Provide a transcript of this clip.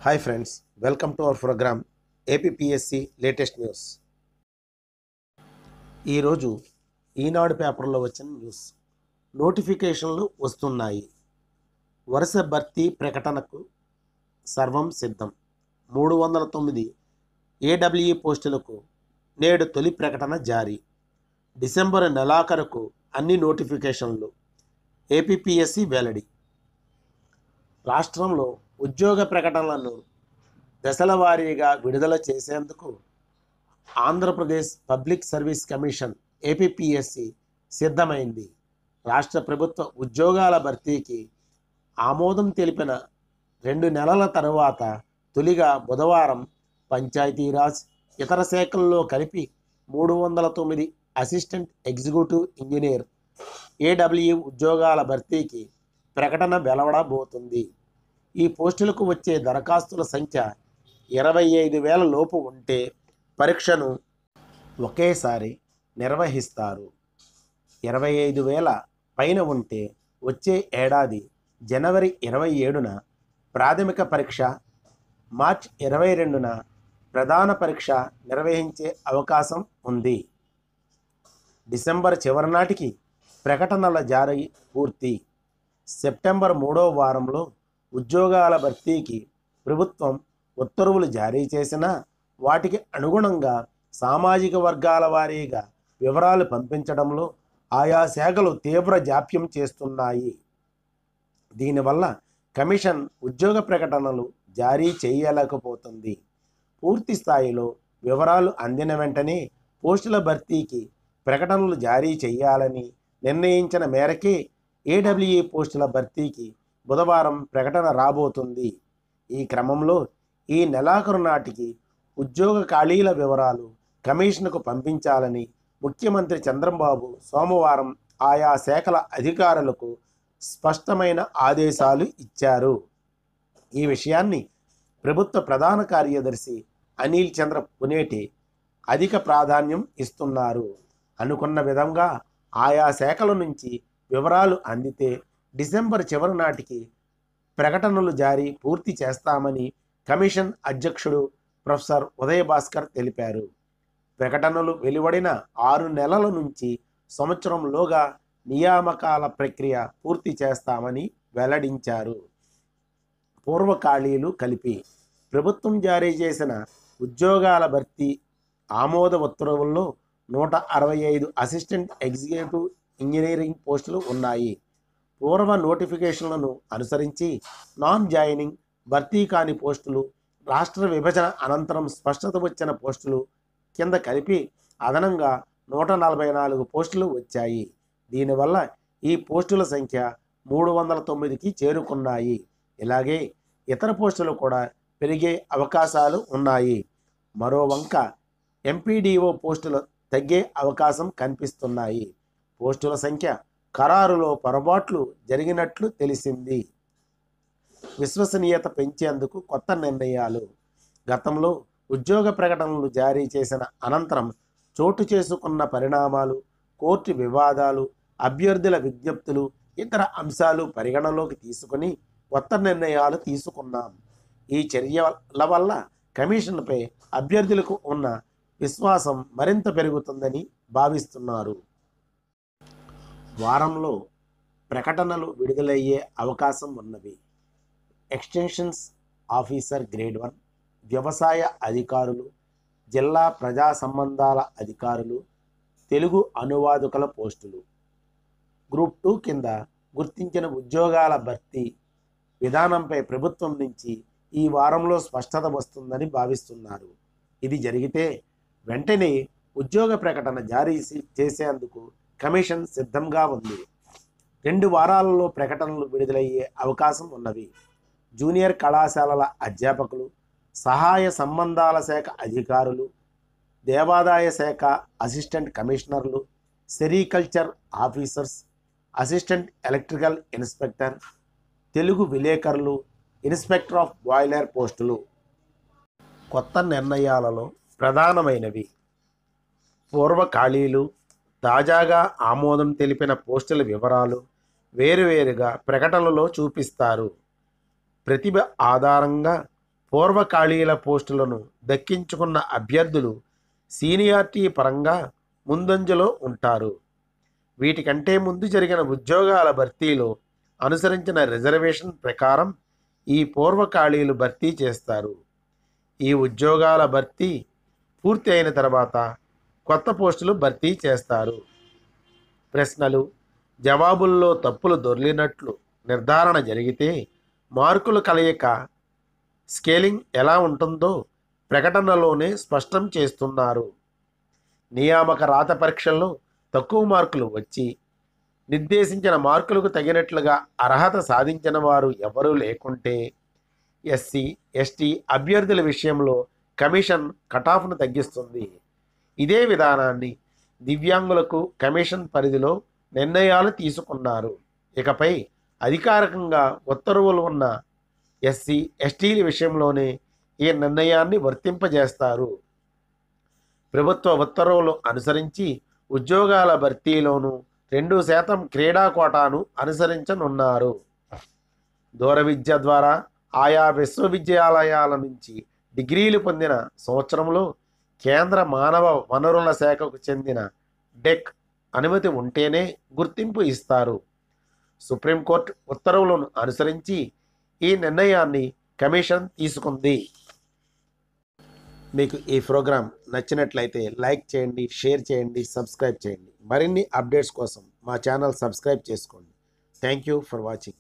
Hi friends, welcome to our program APPSC latest news. ఈరోజు ఈనాడు పేపర్లో వచ్చిన న్యూస్. నోటిఫికేషన్లు వస్తున్నాయి. వరుస భర్తీ ప్రకటనకు సర్వం సిద్ధం. 309 ఏడబ్ల్యూఈ పోస్టులకు నేడు తొలి ప్రకటన జారీ. డిసెంబర్ నెలాఖరుకు అన్ని నోటిఫికేషన్లు. ఏపీపీఎస్సి వెల్లడి. రాష్ట్రంలో ఉద్యోగ ప్రకటనలను దశల వారీగా విడుదల చేసేందుకు Andhra Pradesh public service commission APPSC సిద్ధమైంది. రాష్ట్ర ప్రభుత్వ ఉద్యోగాల భర్తీకి ఆమోదం తెలిపిన 2 నెలల తరువాత తొలిగా బుధవారం పంచాయతీరాజ్, ఇతర శాఖల్లో కలిపి 309 అసిస్టెంట్ ఎగ్జిక్యూటివ్ ఇంజనీర్ ఏడబ్ల్యూఈ ఉద్యోగాల భర్తీకి ప్రకటన వెలువడబోతుంది. ఈ పోస్టులకు వచ్చే దరఖాస్తుల సంఖ్య 25,000 లోపు ఉంటే పరీక్షను ఒకేసారి నిర్వహిస్తారు. 25,000 పైన ఉంటే వచ్చే ఏడాది జనవరి 27న ప్రాథమిక పరీక్ష, మార్చి 22న ప్రధాన పరీక్ష నిర్వహించే అవకాశం ఉంది. డిసెంబర్ చివరి నాటికి ప్రకటనల జారీ పూర్తి. సెప్టెంబర్ 3వ వారంలో ఉద్యోగాల భర్తీకి ప్రభుత్వం ఉత్తర్వులు జారీ చేసినా వాటికి అనుగుణంగా సామాజిక వర్గాల వారీగా వివరాలు పంపించడంలో ఆయా శాఖలు తీవ్ర జాప్యం చేస్తున్నాయి. దీనివల్ల కమిషన్ ఉద్యోగ ప్రకటనలు జారీ చేయలేకపోతుంది. పూర్తి స్థాయిలో వివరాలు అందిన వెంటనే పోస్టుల భర్తీకి ప్రకటనలు జారీ చేయాలని నిర్ణయించిన మేరకే ఏడబ్ల్యూఈ పోస్టుల భర్తీకి బుధవారం ప్రకటన రాబోతుంది. ఈ క్రమంలో ఈ నెలాఖరు నాటికి ఉద్యోగ ఖాళీల వివరాలు కమిషన్కు పంపించాలని ముఖ్యమంత్రి చంద్రబాబు సోమవారం ఆయా శాఖల అధికారులకు స్పష్టమైన ఆదేశాలు ఇచ్చారు. ఈ విషయాన్ని ప్రభుత్వ ప్రధాన కార్యదర్శి అనిల్ చంద్ర పునేటి అధిక ప్రాధాన్యం ఇస్తున్నారు. అనుకున్న విధంగా ఆయా శాఖల నుంచి వివరాలు అందితే డిసెంబర్ చివరి నాటికి ప్రకటనలు జారీ పూర్తి చేస్తామని కమిషన్ అధ్యక్షుడు ప్రొఫెసర్ ఉదయ భాస్కర్ తెలిపారు. ప్రకటనలు వెలువడిన 6 నెలల నుంచి సంవత్సరంలోగా నియామకాల ప్రక్రియ పూర్తి చేస్తామని వెల్లడించారు. పూర్వ ఖాళీలు కలిపి ప్రభుత్వం జారీ చేసిన ఉద్యోగాల భర్తీ ఆమోద ఉత్తర్వుల్లో 165 అసిస్టెంట్ ఎగ్జిక్యూటివ్ ఇంజనీరింగ్ పోస్టులు ఉన్నాయి. పూర్వ నోటిఫికేషన్లను అనుసరించి నాన్ జాయినింగ్, భర్తీ కాని పోస్టులు, రాష్ట్ర విభజన అనంతరం స్పష్టత వచ్చిన పోస్టులు కింద కలిపి అదనంగా 144 పోస్టులు వచ్చాయి. దీనివల్ల ఈ పోస్టుల సంఖ్య 309కి చేరుకున్నాయి. ఇలాగే ఇతర పోస్టులు కూడా పెరిగే అవకాశాలు ఉన్నాయి. మరో వంక ఎంపీడీఓ పోస్టులు తగ్గే అవకాశం కనిపిస్తున్నాయి. పోస్టుల సంఖ్య ఖరారులో పొరపాట్లు జరిగినట్లు తెలిసింది. విశ్వసనీయత పెంచేందుకు కొత్త నిర్ణయాలు. గతంలో ఉద్యోగ ప్రకటనలు జారీ చేసిన అనంతరం చోటు చేసుకున్న పరిణామాలు, కోర్టు వివాదాలు, అభ్యర్థుల విజ్ఞప్తులు, ఇతర అంశాలు పరిగణలోకి తీసుకుని కొత్త నిర్ణయాలు తీసుకున్నాం. ఈ చర్యల వల్ల కమిషన్పై అభ్యర్థులకు ఉన్న విశ్వాసం మరింత పెరుగుతుందని భావిస్తున్నారు. వారంలో ప్రకటనలు విడుదలయ్యే అవకాశం ఉన్నవి. ఎక్స్టెన్షన్స్ ఆఫీసర్ గ్రేడ్ 1, వ్యవసాయ అధికారులు, జిల్లా ప్రజా సంబంధాల అధికారులు, తెలుగు అనువాదకుల పోస్టులు. గ్రూప్ 2 కింద గుర్తించిన ఉద్యోగాల భర్తీ విధానంపై ప్రభుత్వం నుంచి ఈ వారంలో స్పష్టత వస్తుందని భావిస్తున్నారు. ఇది జరిగితే వెంటనే ఉద్యోగ ప్రకటన జారీ చేసేందుకు కమిషన్ సిద్ధంగా ఉంది. 2 వారాలలో ప్రకటనలు విడుదలయ్యే అవకాశం ఉన్నవి. జూనియర్ కళాశాలల అధ్యాపకులు, సహాయ సంబంధాల శాఖ అధికారులు, దేవాదాయ శాఖ అసిస్టెంట్ కమిషనర్లు, sericulture officers, assistant electrical inspector, Telugu విలేకరులు, ఇన్స్పెక్టర్ ఆఫ్ బాయిలర్ పోస్టులు. కొత్త నిర్ణయాలలో ప్రధానమైనవి: పూర్వ ఖాళీలు, తాజాగా ఆమోదం తెలిపిన పోస్టుల వివరాలు వేరువేరుగా ప్రకటనలో చూపిస్తారు. ప్రతిభ ఆధారంగా పూర్వ ఖాళీల పోస్టులను దక్కించుకున్న అభ్యర్థులు సీనియారిటీ పరంగా ముందంజలో ఉంటారు. వీటికంటే ముందు జరిగిన ఉద్యోగాల భర్తీలో అనుసరించిన రిజర్వేషన్ ప్రకారం ఈ పూర్వ ఖాళీలు భర్తీ చేస్తారు. ఈ ఉద్యోగాల భర్తీ పూర్తి అయిన తర్వాత కొత్త పోస్టులు భర్తీ చేస్తారు. ప్రశ్నలు, జవాబుల్లో తప్పులు దొర్లినట్లు నిర్ధారణ జరిగితే మార్కుల కలయిక స్కేలింగ్ ఎలా ఉంటుందో ప్రకటనలోనే స్పష్టం చేస్తున్నారు. నియామక రాత పరీక్షల్లో తక్కువ మార్కులు వచ్చి నిర్దేశించిన మార్కులకు తగినట్లుగా అర్హత సాధించిన వారు ఎవరూ లేకుంటే ఎస్సీ, ఎస్టీ అభ్యర్థుల విషయంలో కమిషన్ కటాఫ్ను తగ్గిస్తుంది. ఇదే విధానాన్ని దివ్యాంగులకు కమిషన్ పరిధిలో నిర్ణయాలు తీసుకున్నారు. ఇకపై అధికారికంగా ఉత్తర్వులు ఉన్న ఎస్సీ, ఎస్టీల విషయంలోనే ఈ నిర్ణయాన్ని వర్తింపజేస్తారు. ప్రభుత్వ ఉత్తర్వులు అనుసరించి ఉద్యోగాల భర్తీలోనూ 2% క్రీడా కోటాను అనుసరించనున్నారు. దూర విద్య ద్వారా ఆయా విశ్వవిద్యాలయాల నుంచి డిగ్రీలు పొందిన సంవత్సరంలో కేంద్ర మానవ వనరుల శాఖకు చెందిన డెక్ అనుమతి ఉంటేనే గుర్తింపు ఇస్తారు. సుప్రీంకోర్టు ఉత్తర్వులను అనుసరించి ఈ నిర్ణయాన్ని కమిషన్ తీసుకుంది. మీకు ఈ ప్రోగ్రాం నచ్చినట్లయితే లైక్ చేయండి, షేర్ చేయండి, సబ్స్క్రైబ్ చేయండి. మరిన్ని అప్డేట్స్ కోసం మా ఛానల్ సబ్స్క్రైబ్ చేసుకోండి. Thank you for watching.